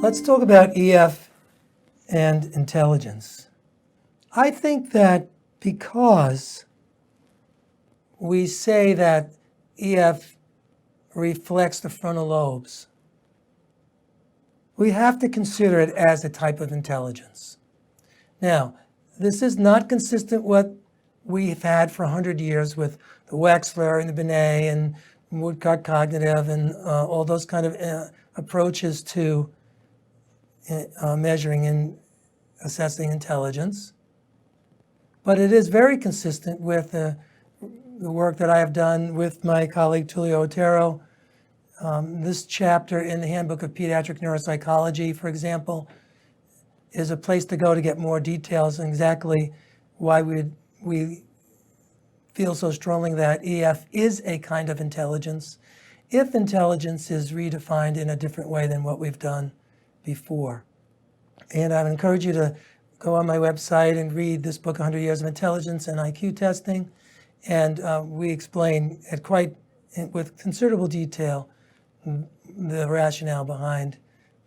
Let's talk about EF and intelligence. I think that because we say that EF reflects the frontal lobes, we have to consider it as a type of intelligence. Now, this is not consistent with what we've had for 100 years with the Wechsler and the Binet and Woodcock cognitive and all those kind of approaches to measuring and assessing intelligence. But it is very consistent with the work that I have done with my colleague Tulio Otero. This chapter in the Handbook of Pediatric Neuropsychology, for example, is a place to go to get more details on exactly why we feel so strongly that EF is a kind of intelligence if intelligence is redefined in a different way than what we've done before. And I would encourage you to go on my website and read this book, 100 Years of Intelligence and IQ Testing. And we explain with considerable detail the rationale behind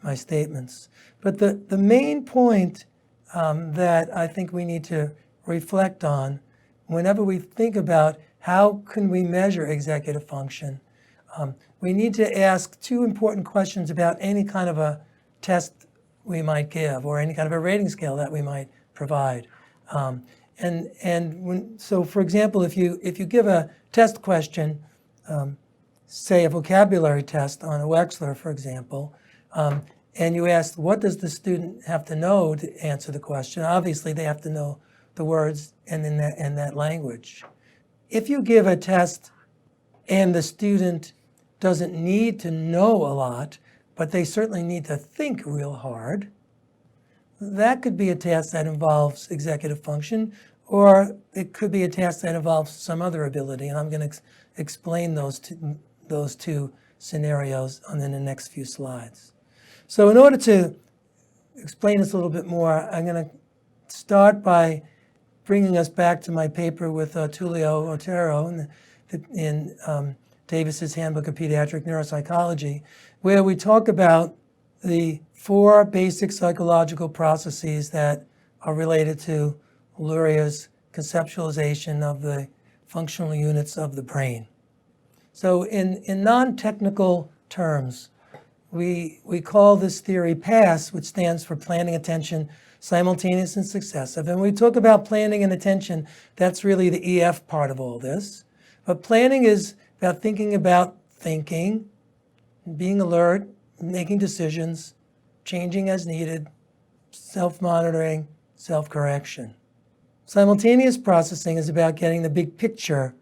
my statements. But the main point that I think we need to reflect on whenever we think about how can we measure executive function, we need to ask two important questions about any kind of a test we might give or any kind of a rating scale that we might provide. So for example, if you give a test question, say a vocabulary test on a Wechsler, for example, and you ask, what does the student have to know to answer the question? Obviously, they have to know the words and in that language. If you give a test and the student doesn't need to know a lot, but they certainly need to think real hard, that could be a task that involves executive function, or it could be a task that involves some other ability. And I'm going to explain those two scenarios in the next few slides. So in order to explain this a little bit more, I'm going to start by bringing us back to my paper with Tulio Otero in Davis's Handbook of Pediatric Neuropsychology, where we talk about the 4 basic psychological processes that are related to Luria's conceptualization of the functional units of the brain. So in non-technical terms, we call this theory PASS, which stands for planning, attention, simultaneous, and successive. And when we talk about planning and attention, that's really the EF part of all this. But planning is about thinking, being alert, making decisions, changing as needed, self-monitoring, self-correction. Simultaneous processing is about getting the big picture,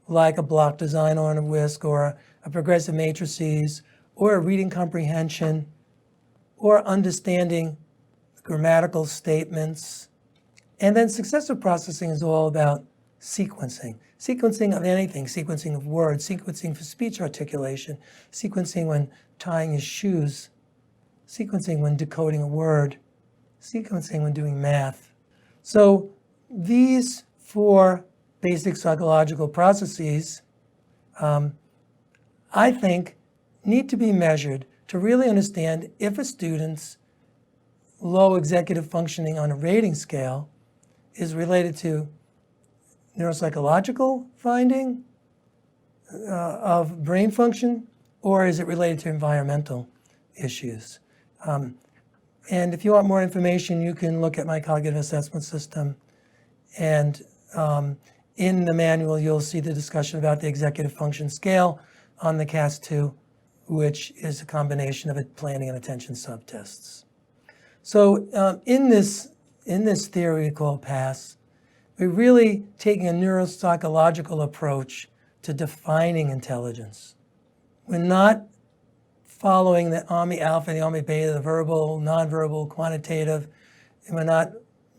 like a block design on a whisk, or a progressive matrices, or a reading comprehension, or understanding grammatical statements. And then successive processing is all about sequencing. Sequencing of anything, sequencing of words, sequencing for speech articulation, sequencing when tying his shoes, sequencing when decoding a word, sequencing when doing math. So these 4 basic psychological processes, I think, need to be measured to really understand if a student's low executive functioning on a rating scale is related to neuropsychological finding of brain function, or is it related to environmental issues? And if you want more information, you can look at my cognitive assessment system. And in the manual, you'll see the discussion about the executive function scale on the CAS-2, which is a combination of planning and attention subtests. So in this theory called PASS, we're really taking a neuropsychological approach to defining intelligence. We're not following the AMI alpha, the AMI beta, the verbal, nonverbal, quantitative, and we're not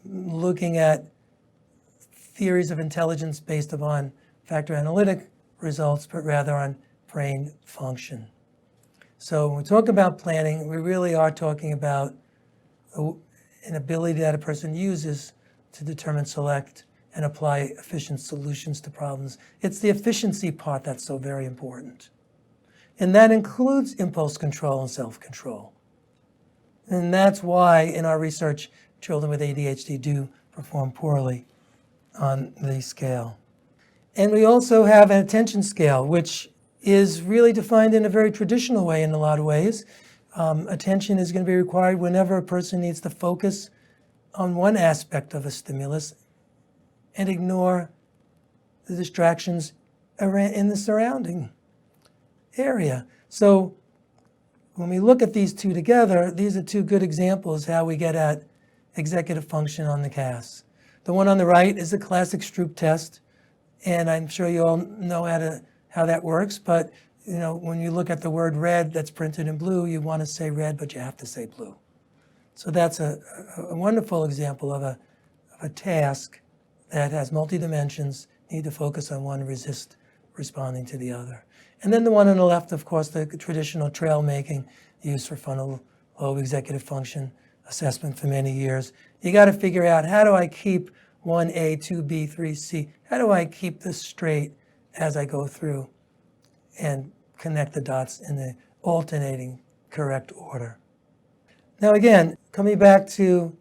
looking at theories of intelligence based upon factor analytic results, but rather on brain function. So when we talk about planning, we really are talking about an ability that a person uses to determine, select, and apply efficient solutions to problems. It's the efficiency part that's so very important. And that includes impulse control and self-control. And that's why in our research, children with ADHD do perform poorly on the scale. And we also have an attention scale, which is really defined in a very traditional way in a lot of ways. Attention is going to be required whenever a person needs to focus on one aspect of a stimulus and ignore the distractions in the surrounding area. So when we look at these two together, these are two good examples how we get at executive function on the CAS. The one on the right is the classic Stroop test, and I'm sure you all know how that works, but when you look at the word red that's printed in blue, you want to say red, but you have to say blue. So that's a wonderful example of a task that has multi-dimensions, need to focus on one, resist responding to the other. And then the one on the left, of course, the traditional trail making used for frontal lobe executive function assessment for many years. You got to figure out, how do I keep 1A, 2B, 3C? How do I keep this straight as I go through and connect the dots in the alternating correct order? Now again, coming back to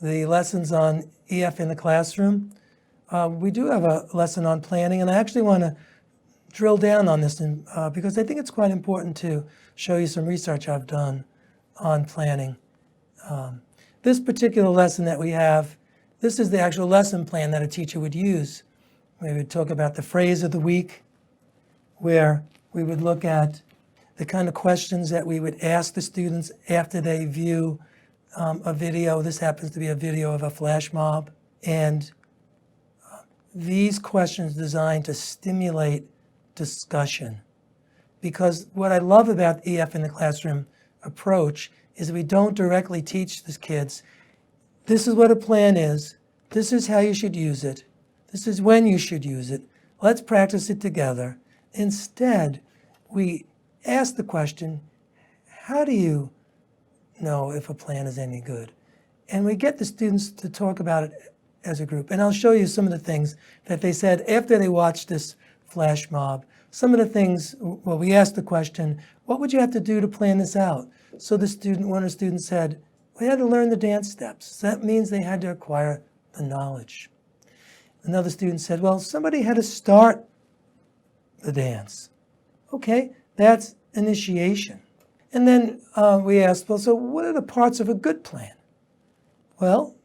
the lessons on EF in the classroom, we do have a lesson on planning, and I actually want to drill down on this because I think it's quite important to show you some research I've done on planning. This particular lesson that we have, this is the actual lesson plan that a teacher would use. We would talk about the phrase of the week, where we would look at the kind of questions that we would ask the students after they view a video. This happens to be a video of a flash mob. And these questions designed to stimulate discussion. Because what I love about EF in the classroom approach is we don't directly teach the kids, this is what a plan is, this is how you should use it, this is when you should use it, let's practice it together. Instead, we ask the question, how do you know if a plan is any good? And we get the students to talk about it as a group. And I'll show you some of the things that they said after they watched this flash mob. Some of the things, well, we asked the question, what would you have to do to plan this out? So one of the students said, we had to learn the dance steps. So that means they had to acquire the knowledge. Another student said, well, somebody had to start the dance. Okay, that's initiation. And then we asked, well, so what are the parts of a good plan? Well,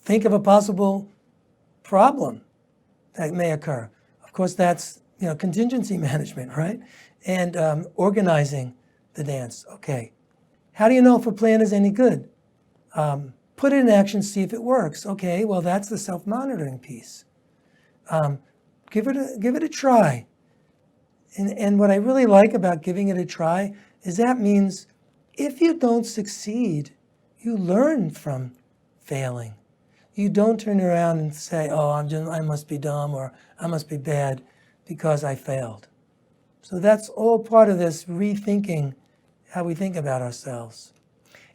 think of a possible problem that may occur. Of course, that's contingency management, right? And organizing the dance. Okay, how do you know if a plan is any good? Put it in action, see if it works. Okay, well, that's the self-monitoring piece. Give it a try. And what I really like about giving it a try is that means if you don't succeed, you learn from failing. You don't turn around and say, oh, I must be dumb or I must be bad because I failed. So that's all part of this rethinking how we think about ourselves.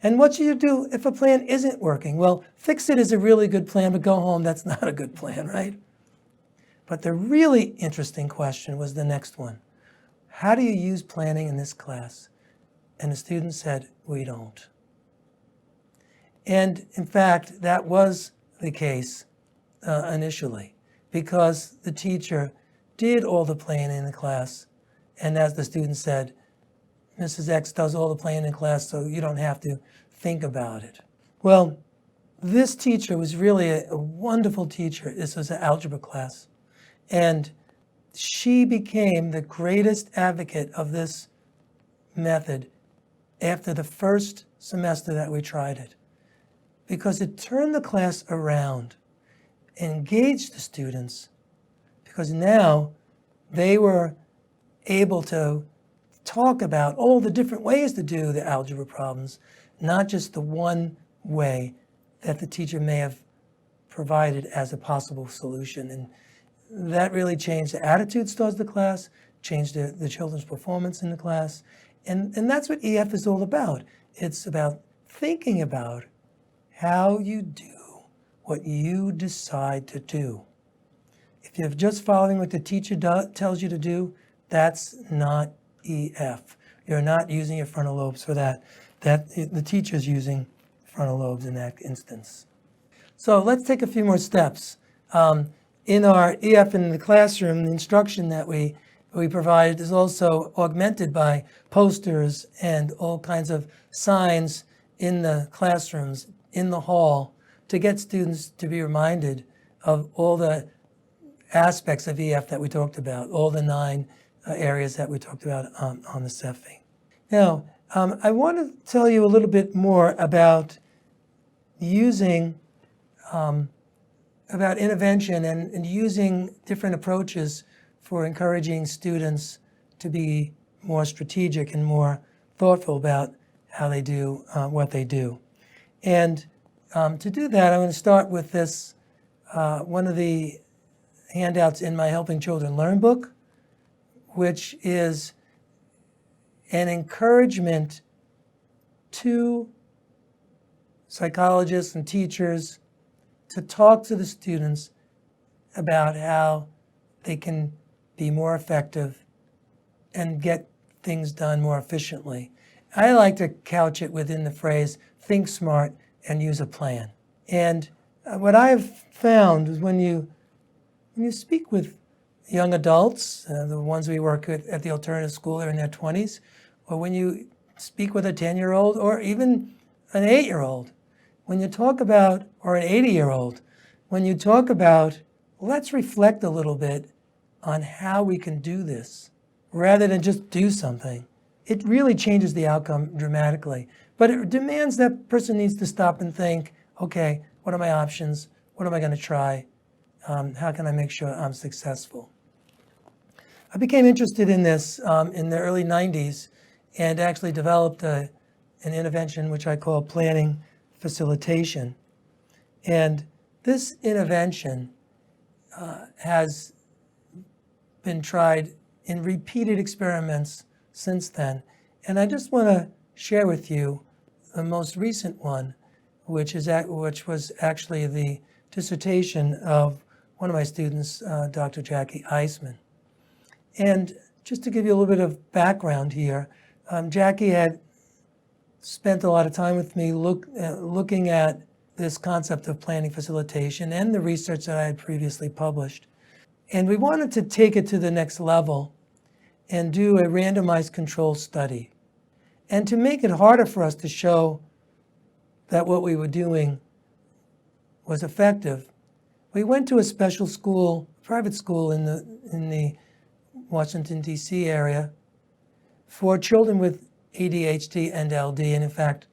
And what should you do if a plan isn't working? Well, fix it is a really good plan, but go home, that's not a good plan, right? But the really interesting question was the next one. How do you use planning in this class? And the student said, we don't. And in fact, that was the case initially, because the teacher did all the planning in the class. And as the student said, Mrs. X does all the planning in class, so you don't have to think about it. Well, this teacher was really a wonderful teacher. This was an algebra class. And she became the greatest advocate of this method after the first semester that we tried it, because it turned the class around, engaged the students, because now they were able to talk about all the different ways to do the algebra problems, not just the one way that the teacher may have provided as a possible solution. And that really changed the attitudes towards the class, changed the children's performance in the class. And that's what EF is all about. It's about thinking about how you do what you decide to do. If you're just following what the teacher tells you to do, that's not EF. You're not using your frontal lobes for that. that the teacher's using frontal lobes in that instance. So let's take a few more steps. In our EF in the classroom, the instruction that we provide is also augmented by posters and all kinds of signs in the classrooms, in the hall, to get students to be reminded of all the aspects of EF that we talked about, all the 9 areas that we talked about on the CEFI. Now, I want to tell you a little bit more about using, about intervention and using different approaches for encouraging students to be more strategic and more thoughtful about how they do what they do. And to do that, I'm going to start with this, one of the handouts in my Helping Children Learn book, which is an encouragement to psychologists and teachers to talk to the students about how they can be more effective and get things done more efficiently. I like to couch it within the phrase, think smart and use a plan. And what I've found is when you speak with young adults, the ones we work with at the alternative school, they're in their 20s, or when you speak with a 10-year-old or even an 8-year-old, when you talk about, or an 80-year-old, when you talk about, let's reflect a little bit on how we can do this, rather than just do something, it really changes the outcome dramatically. But it demands that person needs to stop and think, okay, what are my options? What am I going to try? How can I make sure I'm successful? I became interested in this in the early 90s and actually developed an intervention which I call planning facilitation. And this intervention has been tried in repeated experiments since then. And I just want to share with you the most recent one, which was actually the dissertation of one of my students, Dr. Jackie Eisman. And just to give you a little bit of background here, Jackie had spent a lot of time with me looking at this concept of planning facilitation and the research that I had previously published. And we wanted to take it to the next level and do a randomized control study. And to make it harder for us to show that what we were doing was effective, we went to a special school, private school in the Washington, D.C. area for children with ADHD and LD. And in fact,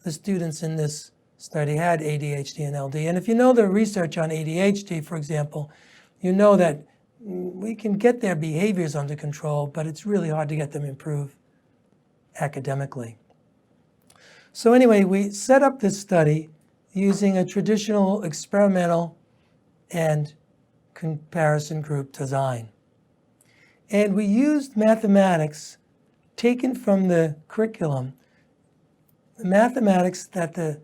the students in this study had ADHD and LD. And if you know the research on ADHD, for example, you know that we can get their behaviors under control, but it's really hard to get them improved academically. So anyway, we set up this study using a traditional experimental and comparison group design. And we used mathematics taken from the curriculum, the mathematics that the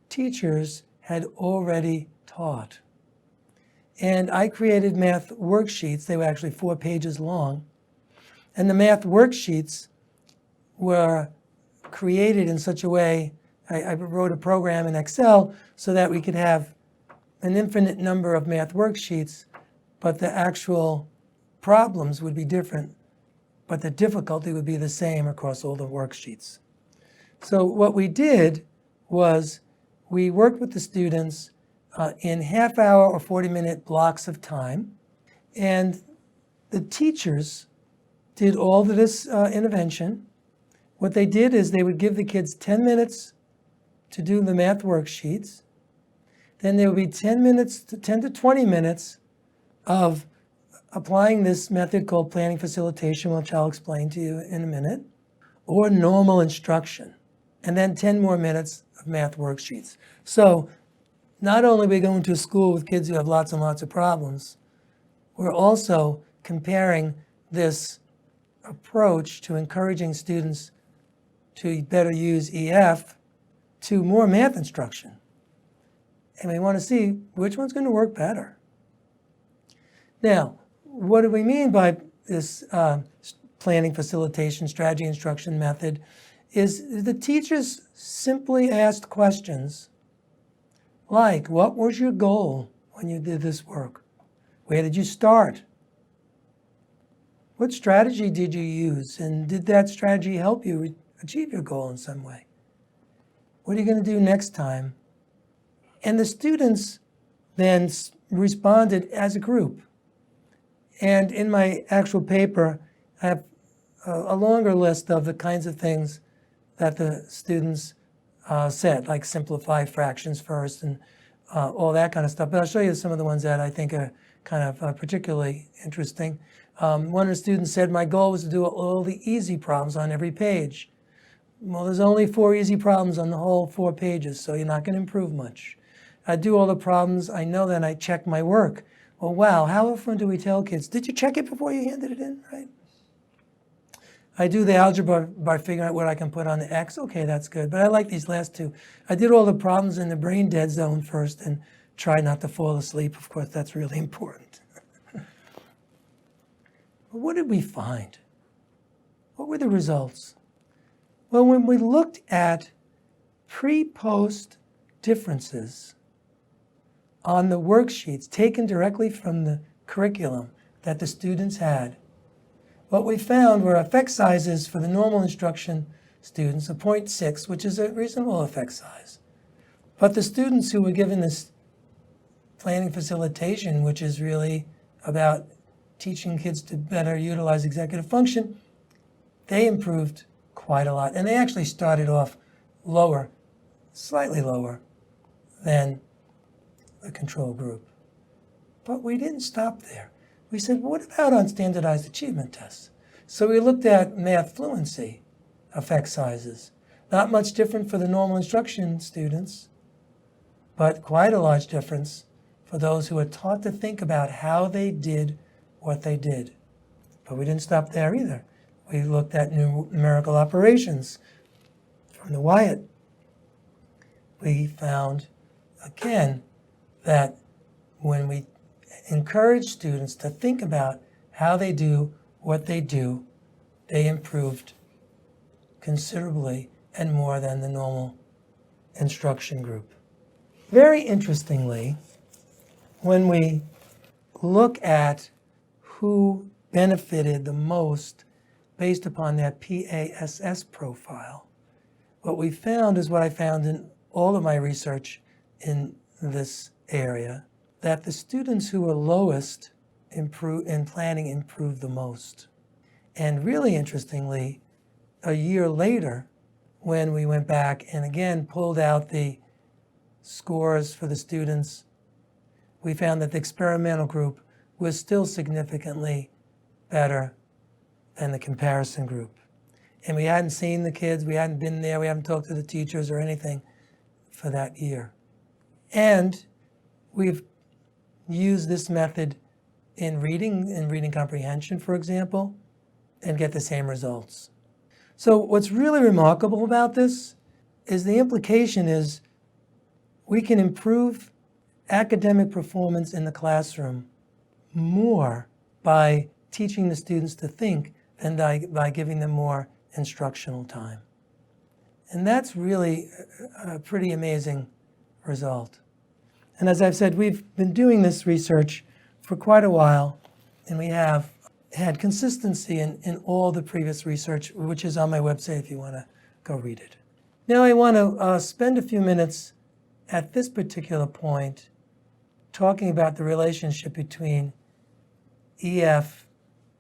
teachers had already taught. And I created math worksheets. They were actually 4 pages long. And the math worksheets were created in such a way, I wrote a program in Excel so that we could have an infinite number of math worksheets, but the actual problems would be different, but the difficulty would be the same across all the worksheets. So what we did was we worked with the students in half-hour or 40-minute blocks of time, and the teachers did all of this intervention. What they did is they would give the kids 10 minutes to do the math worksheets. Then there would be 10 to 20 minutes of applying this method called planning facilitation, which I'll explain to you in a minute, or normal instruction, and then 10 more minutes of math worksheets. So not only are we going to a school with kids who have lots and lots of problems, we're also comparing this approach to encouraging students to better use EF to more math instruction. And we want to see which one's going to work better. Now, what do we mean by this planning facilitation strategy instruction method? is the teachers simply asked questions like, what was your goal when you did this work? Where did you start? What strategy did you use? And did that strategy help you achieve your goal in some way? What are you going to do next time? And the students then responded as a group. And in my actual paper, I have a longer list of the kinds of things that the students said, like simplify fractions first and all that kind of stuff. But I'll show you some of the ones that I think are kind of particularly interesting. One of the students said, my goal was to do all the easy problems on every page. Well, there's only 4 easy problems on the whole 4 pages, so you're not going to improve much. I do all the problems, I know that I check my work. Well, wow, how often do we tell kids, did you check it before you handed it in, right? I do the algebra by figuring out what I can put on the X. Okay, that's good, but I like these last 2. I did all the problems in the brain dead zone first and try not to fall asleep. Of course, that's really important. But what did we find? What were the results? Well, when we looked at pre-post differences on the worksheets taken directly from the curriculum that the students had, what we found were effect sizes for the normal instruction students of 0.6, which is a reasonable effect size. But the students who were given this planning facilitation, which is really about teaching kids to better utilize executive function, they improved quite a lot. And they actually started off lower, slightly lower than the control group. But we didn't stop there. We said, well, what about on standardized achievement tests? So we looked at math fluency effect sizes. Not much different for the normal instruction students, but quite a large difference for those who are taught to think about how they did what they did. But we didn't stop there either. We looked at numerical operations from the Wyatt. We found, again, that when we encourage students to think about how they do what they do, they improved considerably and more than the normal instruction group. Very interestingly, when we look at who benefited the most based upon their PASS profile, what we found is what I found in all of my research in this area, that the students who were lowest in planning improved the most. And really interestingly, a year later, when we went back and again pulled out the scores for the students, we found that the experimental group was still significantly better than the comparison group. And we hadn't seen the kids, we hadn't been there, we haven't talked to the teachers or anything for that year. And we've used this method in reading comprehension, for example, and get the same results. So what's really remarkable about this is the implication is we can improve academic performance in the classroom more by teaching the students to think than by giving them more instructional time. And that's really a pretty amazing result. And as I've said, we've been doing this research for quite a while, and we have had consistency in all the previous research, which is on my website if you want to go read it. Now I want to spend a few minutes at this particular point talking about the relationship between EF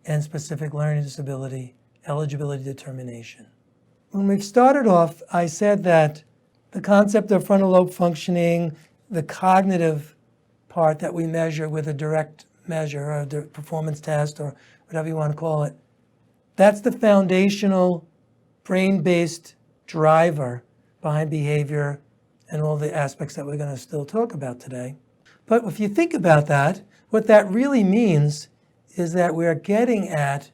and specific learning disability eligibility determination. When we started off, I said that the concept of frontal lobe functioning, the cognitive part that we measure with a direct measure, or a performance test, or whatever you want to call it, that's the foundational brain-based driver behind behavior and all the aspects that we're going to still talk about today. But if you think about that, what that really means is that we're getting at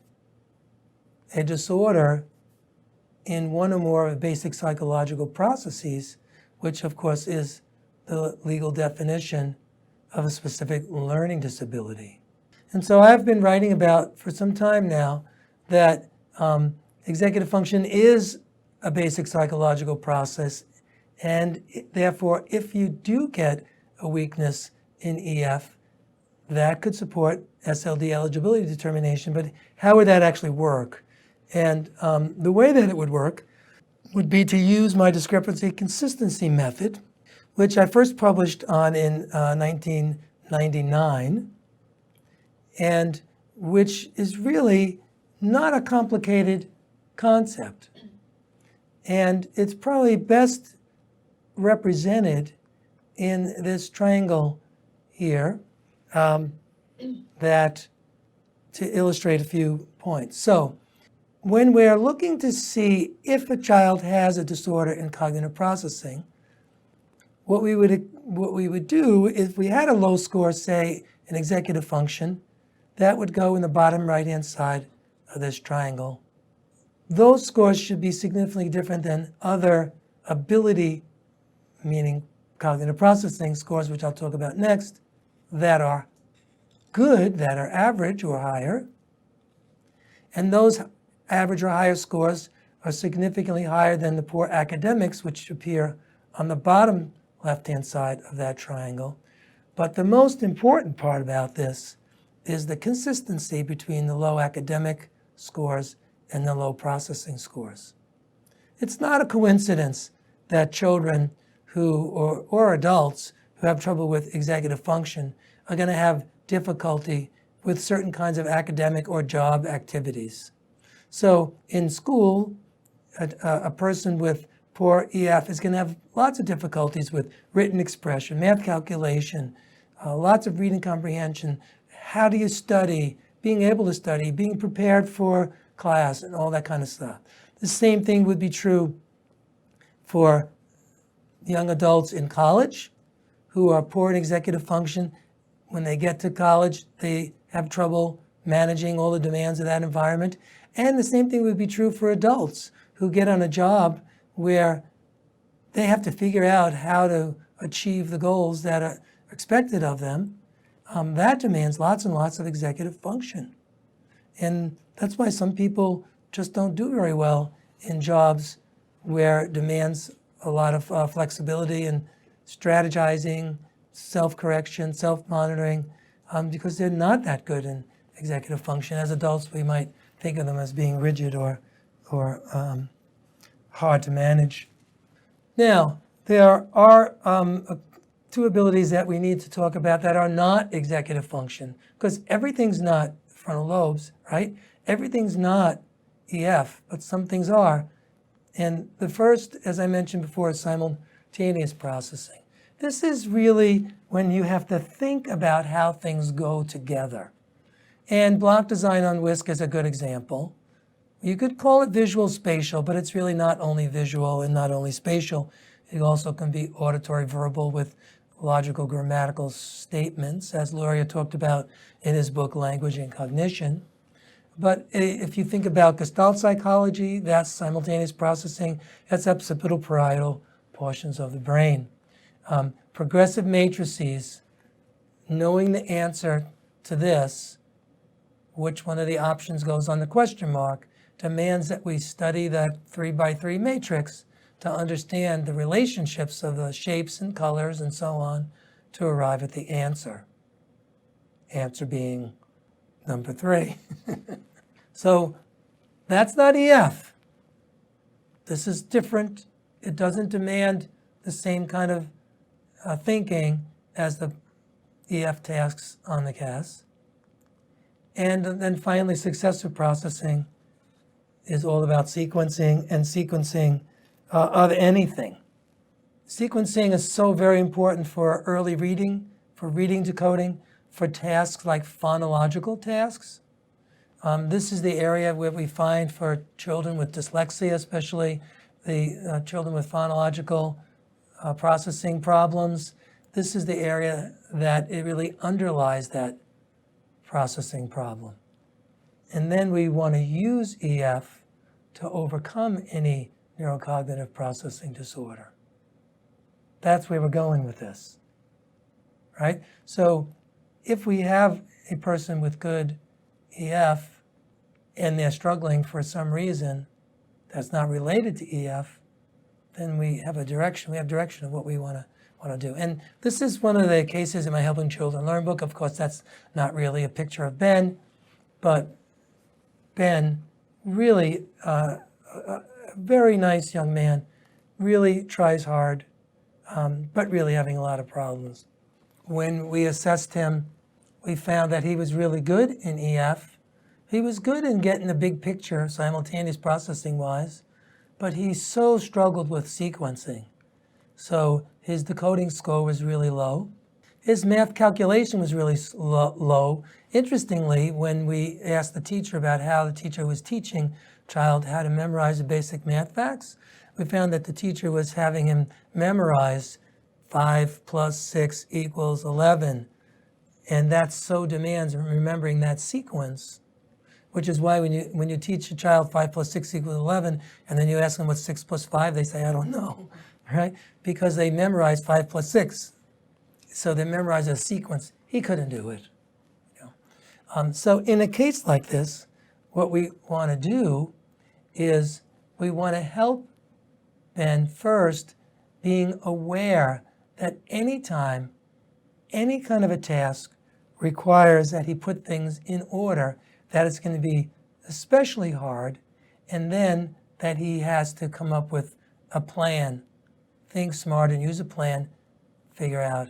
a disorder in one or more of the basic psychological processes, which of course is the legal definition of a specific learning disability. And so I've been writing about for some time now that executive function is a basic psychological process. And therefore, if you do get a weakness in EF, that could support SLD eligibility determination. But how would that actually work? And the way that it would work would be to use my discrepancy consistency method, which I first published on in 1999, and which is really not a complicated concept. And it's probably best represented in this triangle here that to illustrate a few points. So when we're looking to see if a child has a disorder in cognitive processing, what we would do is if we had a low score, say in executive function, that would go in the bottom right-hand side of this triangle. Those scores should be significantly different than other ability, meaning cognitive processing scores, which I'll talk about next, that are good, that are average or higher. And those average or higher scores are significantly higher than the poor academics, which appear on the bottom left-hand side of that triangle. But the most important part about this is the consistency between the low academic scores and the low processing scores. It's not a coincidence that children who, or adults who have trouble with executive function are going to have difficulty with certain kinds of academic or job activities. So in school, a person with poor EF is going to have lots of difficulties with written expression, math calculation, lots of reading comprehension. How do you study, being able to study, being prepared for class, and all that kind of stuff. The same thing would be true for young adults in college who are poor in executive function. When they get to college, they have trouble managing all the demands of that environment. And the same thing would be true for adults who get on a job where they have to figure out how to achieve the goals that are expected of them. That demands lots and lots of executive function. And that's why some people just don't do very well in jobs where it demands a lot of flexibility and strategizing, self-correction, self-monitoring, because they're not that good in executive function. As adults, we might think of them as being rigid or hard to manage. Now, there are two abilities that we need to talk about that are not executive function, because everything's not frontal lobes, right? Everything's not EF, but some things are. And the first, as I mentioned before, is simultaneous processing. This is really when you have to think about how things go together. And block design on WISC is a good example. You could call it visual spatial, but it's really not only visual and not only spatial. It also can be auditory verbal with logical grammatical statements, as Luria talked about in his book, Language and Cognition. But if you think about Gestalt psychology, that's simultaneous processing. That's occipital parietal portions of the brain. Progressive matrices, knowing the answer to this, which one of the options goes on the question mark, demands that we study that 3x3 matrix to understand the relationships of the shapes and colors and so on to arrive at the answer. Answer being number 3. So that's not EF. This is different. It doesn't demand the same kind of thinking as the EF tasks on the CAS. And then finally, successive processing is all about sequencing and sequencing of anything. Sequencing is so very important for early reading, for reading decoding, for tasks like phonological tasks. This is the area where we find for children with dyslexia, especially the children with phonological processing problems. This is the area that it really underlies that processing problem. And then we want to use EF to overcome any neurocognitive processing disorder. That's where we're going with this, right? So if we have a person with good EF and they're struggling for some reason, that's not related to EF, then we have a direction. We have direction of what we want to do. And this is one of the cases in my Helping Children Learn book. Of course, that's not really a picture of Ben, but Ben, really a very nice young man, really tries hard, but really having a lot of problems. When we assessed him, we found that he was really good in EF. He was good in getting the big picture, simultaneous processing-wise, but he so struggled with sequencing. So his decoding score was really low. His math calculation was really low. Interestingly, when we asked the teacher about how the teacher was teaching child how to memorize the basic math facts, we found that the teacher was having him memorize 5 plus 6 equals 11. And that so demands remembering that sequence, which is why when you teach a child 5 plus 6 equals 11, and then you ask them what's 6 plus 5, they say, I don't know, right? Because they memorize 5 plus 6. So they memorize a sequence. He couldn't do it. So in a case like this, what we want to do is we want to help Ben first being aware that anytime any kind of a task requires that he put things in order, that it's going to be especially hard, and then that he has to come up with a plan, think smart and use a plan, figure out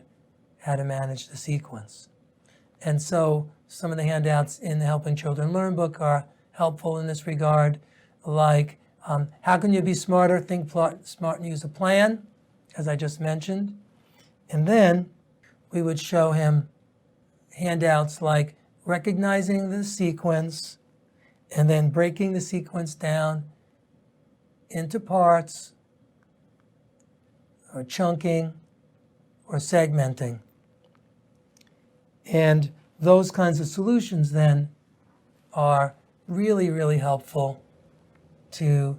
how to manage the sequence. And so some of the handouts in the Helping Children Learn book are helpful in this regard, like how can you be smarter, think smart and use a plan, as I just mentioned. And then we would show him handouts like recognizing the sequence and then breaking the sequence down into parts, or chunking, or segmenting. And those kinds of solutions then are really, really helpful to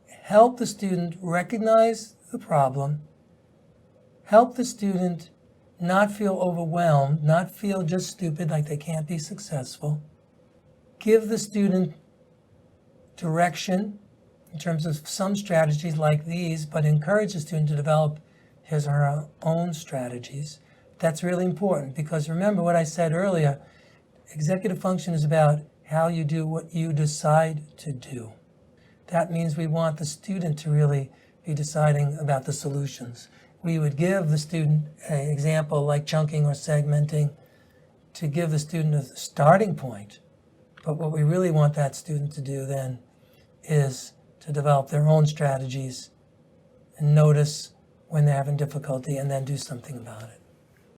help the student recognize the problem, help the student not feel overwhelmed, not feel just stupid like they can't be successful, give the student direction in terms of some strategies like these, but encourage the student to develop his or her own strategies. That's really important because remember what I said earlier, executive function is about how you do what you decide to do. That means we want the student to really be deciding about the solutions. We would give the student an example like chunking or segmenting to give the student a starting point. But what we really want that student to do then is to develop their own strategies and notice when they're having difficulty and then do something about it.